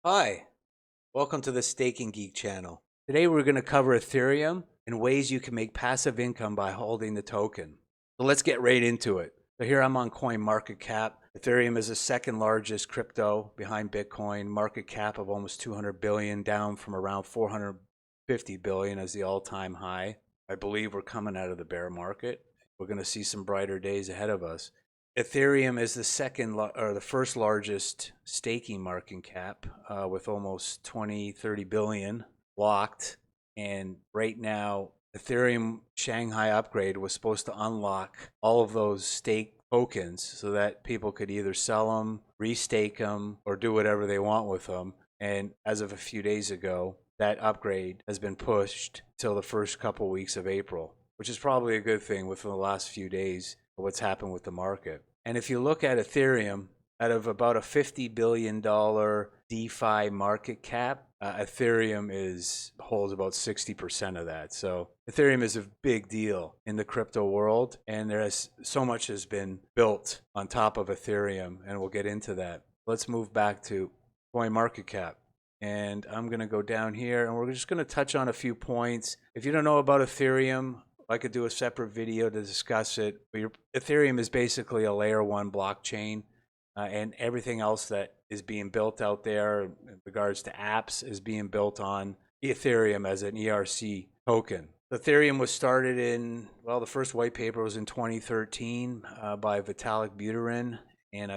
Hi, welcome to the Staking Geek channel. Today we're going to cover Ethereum and ways you can make passive income by holding the token. So let's get right into it. So here I'm on CoinMarketCap. Ethereum is the second largest crypto behind Bitcoin, market cap of almost 200 billion, down from around 450 billion as the all-time high. I believe we're coming out of the bear market. We're going to see some brighter days ahead of us. Ethereum is the or the first largest staking market cap with almost 20-30 billion locked. And right now, Ethereum Shanghai upgrade was supposed to unlock all of those stake tokens so that people could either sell them, restake them, or do whatever they want with them. And as of a few days ago, that upgrade has been pushed till the first couple weeks of April, which is probably a good thing within the last few days of what's happened with the market. And if you look at Ethereum, out of about a $50 billion DeFi market cap, Ethereum holds about 60% of that. So Ethereum is a big deal in the crypto world, and so much has been built on top of Ethereum, and we'll get into that. Let's move back to CoinMarketCap. And I'm going to go down here, and we're just going to touch on a few points. If you don't know about Ethereum, I could do a separate video to discuss it. Ethereum is basically a layer one blockchain, and everything else that is being built out there in regards to apps is being built on Ethereum as an ERC token. Ethereum was started the first white paper was in 2013 by Vitalik Buterin. And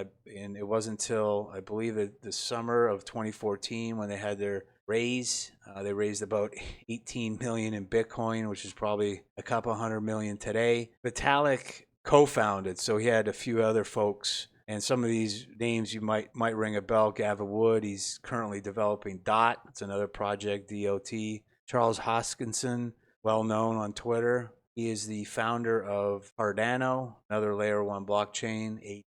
it wasn't until I believe the summer of 2014 when they had their raise. They raised about 18 million in Bitcoin, which is probably a couple hundred million today. Vitalik co-founded, so he had a few other folks, and some of these names you might ring a bell. Gavin Wood, he's currently developing DOT. It's another project, DOT. Charles Hoskinson, well known on Twitter. He is the founder of Cardano, another layer one blockchain.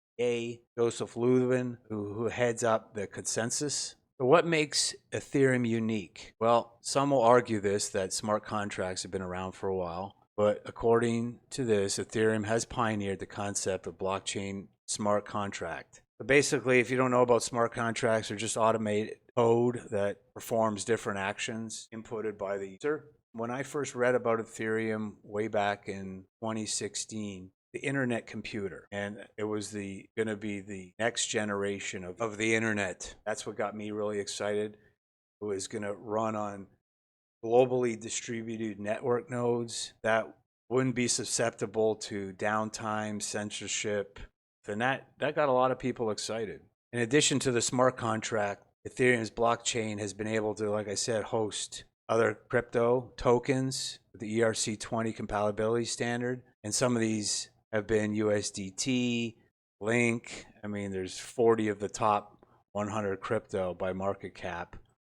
Joseph Lubin, who heads up the consensus. So what makes Ethereum unique? Well, some will argue that smart contracts have been around for a while, but according to this, Ethereum has pioneered the concept of blockchain smart contract. But basically, if you don't know about smart contracts, they're just automated code that performs different actions inputted by the user. When I first read about Ethereum way back in 2016, the internet computer, and it was going to be the next generation of the internet. That's what got me really excited. It was going to run on globally distributed network nodes that wouldn't be susceptible to downtime, censorship, and that got a lot of people excited. In addition to the smart contract, Ethereum's blockchain has been able to, like I said, host other crypto tokens with the ERC20 compatibility standard, and some of these have been USDT, Link. I mean, there's 40 of the top 100 crypto by market cap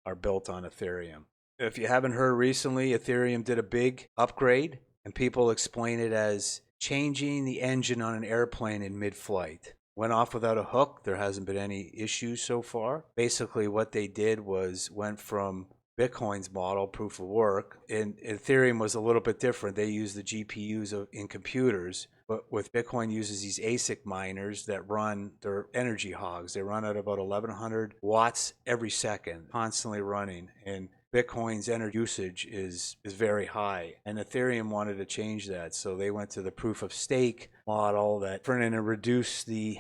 are built on Ethereum. If you haven't heard recently, Ethereum did a big upgrade, and people explain it as changing the engine on an airplane in mid-flight. Went off without a hook. There hasn't been any issues so far. Basically, what they did was went from Bitcoin's model, proof of work, and Ethereum was a little bit different. They use the GPUs in computers, but with Bitcoin uses these ASIC miners that run, they're energy hogs. They run at about 1100 watts every second, constantly running. And Bitcoin's energy usage is very high. And Ethereum wanted to change that. So they went to the proof of stake model that turned in and reduced the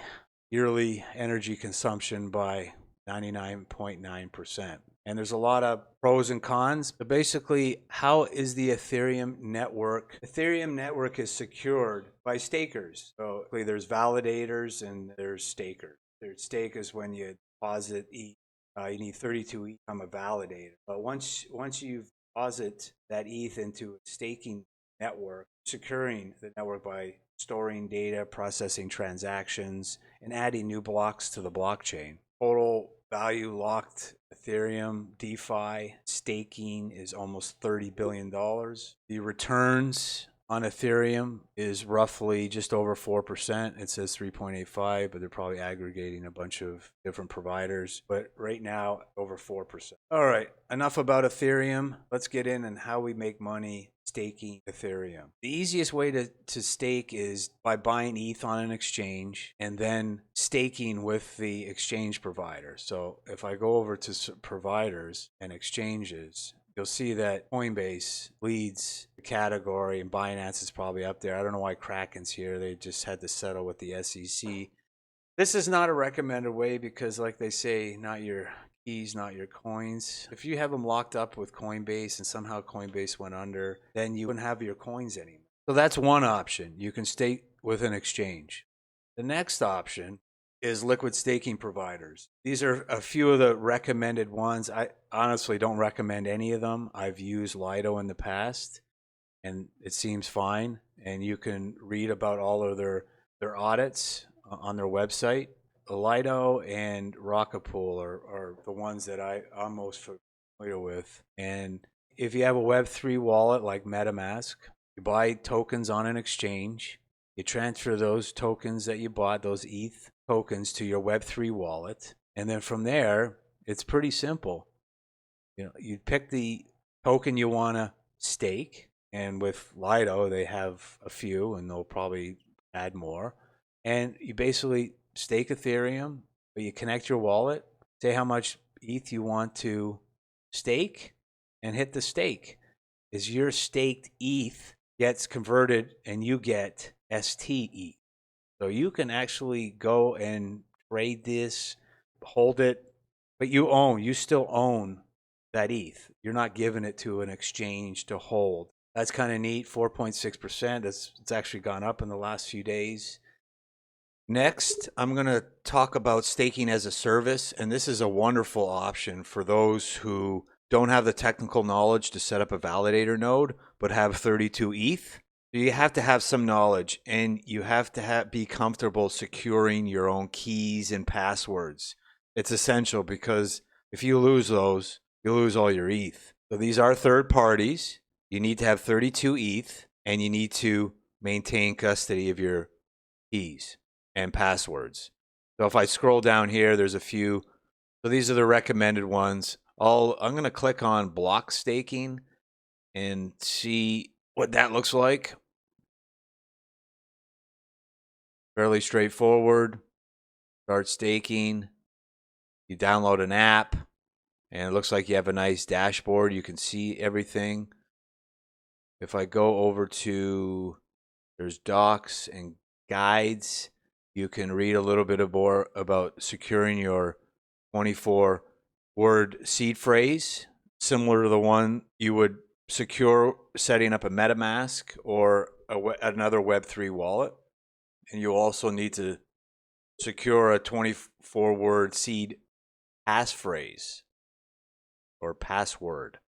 yearly energy consumption by 99.9%. And there's a lot of pros and cons, but basically, how is the Ethereum network? Ethereum network is secured by stakers. So there's validators and there's stakers. There's stake is when you deposit ETH. You need 32 ETH from a validator. But once you deposit that ETH into a staking network, securing the network by storing data, processing transactions, and adding new blocks to the blockchain. Total value locked Ethereum DeFi staking is almost $30 billion. The returns on Ethereum is roughly just over 4%. It says 3.85, but they're probably aggregating a bunch of different providers. But right now, over 4%. All right, enough about Ethereum. Let's get in and how we make money staking Ethereum. The easiest way to stake is by buying ETH on an exchange and then staking with the exchange provider. So if I go over to providers and exchanges, you'll see that Coinbase leads the category and Binance is probably up there. I don't know why Kraken's here. They just had to settle with the SEC. This is not a recommended way because, like they say, not your keys, not your coins. If you have them locked up with Coinbase and somehow Coinbase went under, then you wouldn't have your coins anymore. So that's one option. You can stake with an exchange. The next option is liquid staking providers. These are a few of the recommended ones. I honestly don't recommend any of them. I've used Lido in the past and it seems fine. And you can read about all of their audits on their website. Lido and Rockapool are the ones that I'm most familiar with. And if you have a Web3 wallet like MetaMask, you buy tokens on an exchange, you transfer those tokens that you bought, those ETH tokens, to your Web3 wallet. And then from there, it's pretty simple. You pick the token you want to stake. And with Lido, they have a few and they'll probably add more. And you basically stake Ethereum, but you connect your wallet, say how much ETH you want to stake, and hit the stake. As your staked ETH gets converted and you get STE. So you can actually go and trade this, hold it, but you still own that ETH. You're not giving it to an exchange to hold. That's kind of neat, 4.6%. It's actually gone up in the last few days. Next, I'm going to talk about staking as a service, and this is a wonderful option for those who don't have the technical knowledge to set up a validator node, but have 32 ETH. You have to have some knowledge, and you have to be comfortable securing your own keys and passwords. It's essential because if you lose those, you lose all your ETH. So these are third parties. You need to have 32 ETH, and you need to maintain custody of your keys and passwords. So if I scroll down here, there's a few. So these are the recommended ones. I'm going to click on Bloxstaking and see what that looks like. Fairly straightforward. Start staking. You download an app, and it looks like you have a nice dashboard. You can see everything. If I go over to, there's docs and guides. You can read a little bit more about securing your 24-word seed phrase, similar to the one you would secure setting up a MetaMask or another Web3 wallet. And you also need to secure a 24-word seed passphrase or password.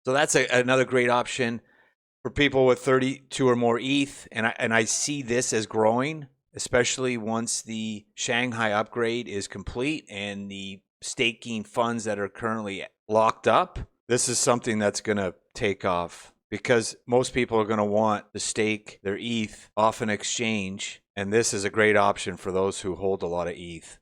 So that's another great option for people with 32 or more ETH. And I see this as growing, especially once the Shanghai upgrade is complete and the staking funds that are currently locked up. This is something that's going to take off because most people are going to want to stake their ETH off an exchange. And this is a great option for those who hold a lot of ETH.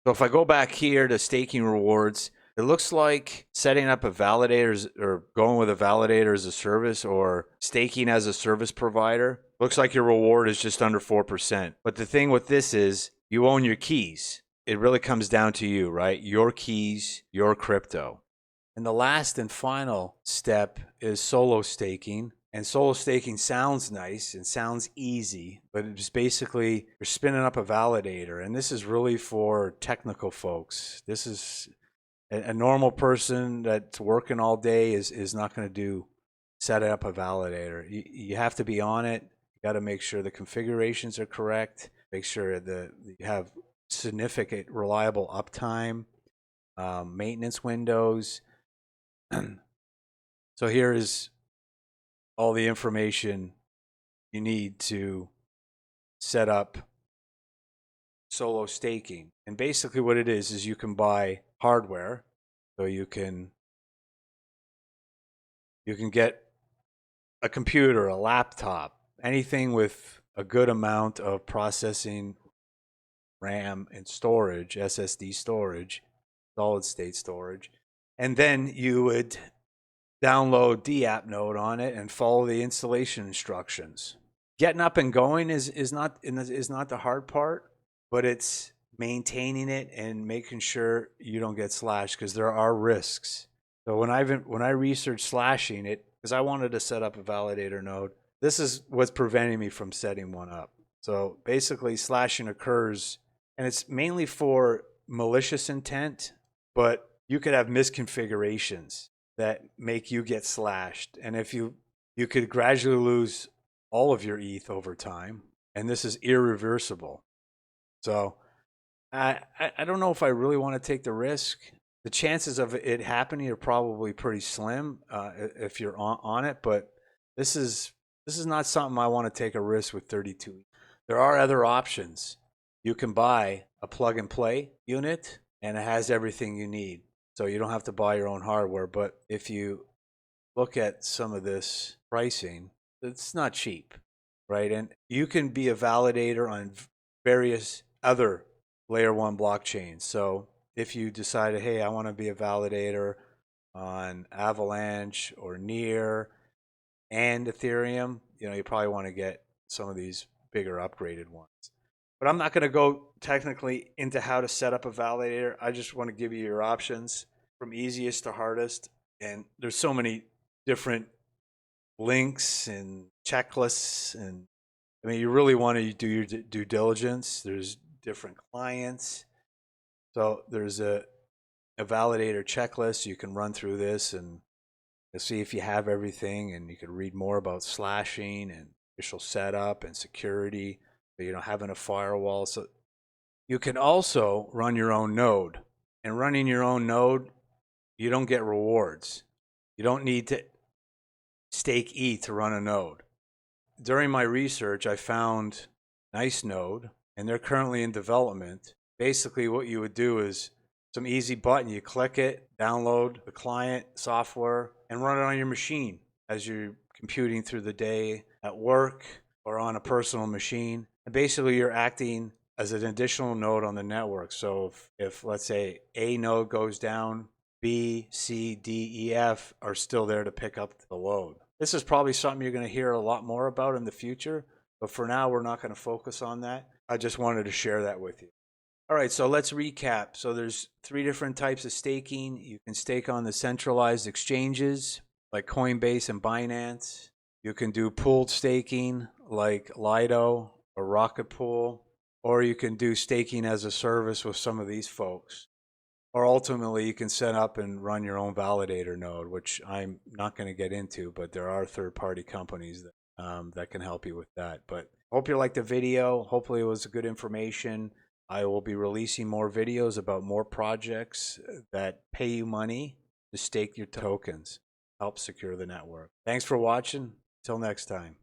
So if I go back here to staking rewards, it looks like setting up a validator or going with a validator as a service or staking as a service provider. Looks like your reward is just under 4%. But the thing with this is you own your keys. It really comes down to you, right? Your keys, your crypto. And the last and final step is solo staking. And solo staking sounds nice and sounds easy, but it's basically you're spinning up a validator. And this is really for technical folks. This is a normal person that's working all day is not going to set up a validator. You have to be on it. You got to make sure the configurations are correct. Make sure that you have significant, reliable uptime, maintenance windows. So here is all the information you need to set up solo staking. And basically what it is you can buy hardware. So you can get a computer, a laptop, anything with a good amount of processing RAM and storage, SSD storage, solid state storage. And then you would download the app node on it and follow the installation instructions. Getting up and going is not the hard part, but it's maintaining it and making sure you don't get slashed, because there are risks. So when I researched slashing it, because I wanted to set up a validator node, this is what's preventing me from setting one up. So basically slashing occurs, and it's mainly for malicious intent, but you could have misconfigurations that make you get slashed. And if you could gradually lose all of your ETH over time, and this is irreversible. So I don't know if I really want to take the risk. The chances of it happening are probably pretty slim if you're on it, but this is not something I want to take a risk with 32. There are other options. You can buy a plug and play unit, and it has everything you need. So you don't have to buy your own hardware. But if you look at some of this pricing, it's not cheap, right? And you can be a validator on various other layer 1 blockchains. So if you decided, hey, I want to be a validator on Avalanche or Near and Ethereum, you probably want to get some of these bigger upgraded ones. But I'm not going to go technically into how to set up a validator. I just want to give you your options from easiest to hardest. And there's so many different links and checklists. And I mean, you really want to do your due diligence. There's different clients. So there's a validator checklist. You can run through this and you'll see if you have everything, and you can read more about slashing and initial setup and security, having a firewall. So you can also run your own node, and running your own node, you don't get rewards. You don't need to stake ETH to run a node. During my research, I found a nice node, and they're currently in development. Basically, what you would do is some easy button. You click it, download the client software, and run it on your machine as you're computing through the day at work or on a personal machine. And basically, you're acting as an additional node on the network. So if let's say A node goes down, B, C, D, E, F are still there to pick up the load. This is probably something you're going to hear a lot more about in the future, but for now, we're not going to focus on that. I just wanted to share that with you. All right, so let's recap. So there's 3 different types of staking. You can stake on the centralized exchanges like Coinbase and Binance. You can do pooled staking like Lido or Rocket Pool, or you can do staking as a service with some of these folks. Or ultimately, you can set up and run your own validator node, which I'm not going to get into, but there are third-party companies that can help you with that. But I hope you liked the video. Hopefully, it was good information. I will be releasing more videos about more projects that pay you money to stake your tokens, help secure the network. Thanks for watching. Till next time.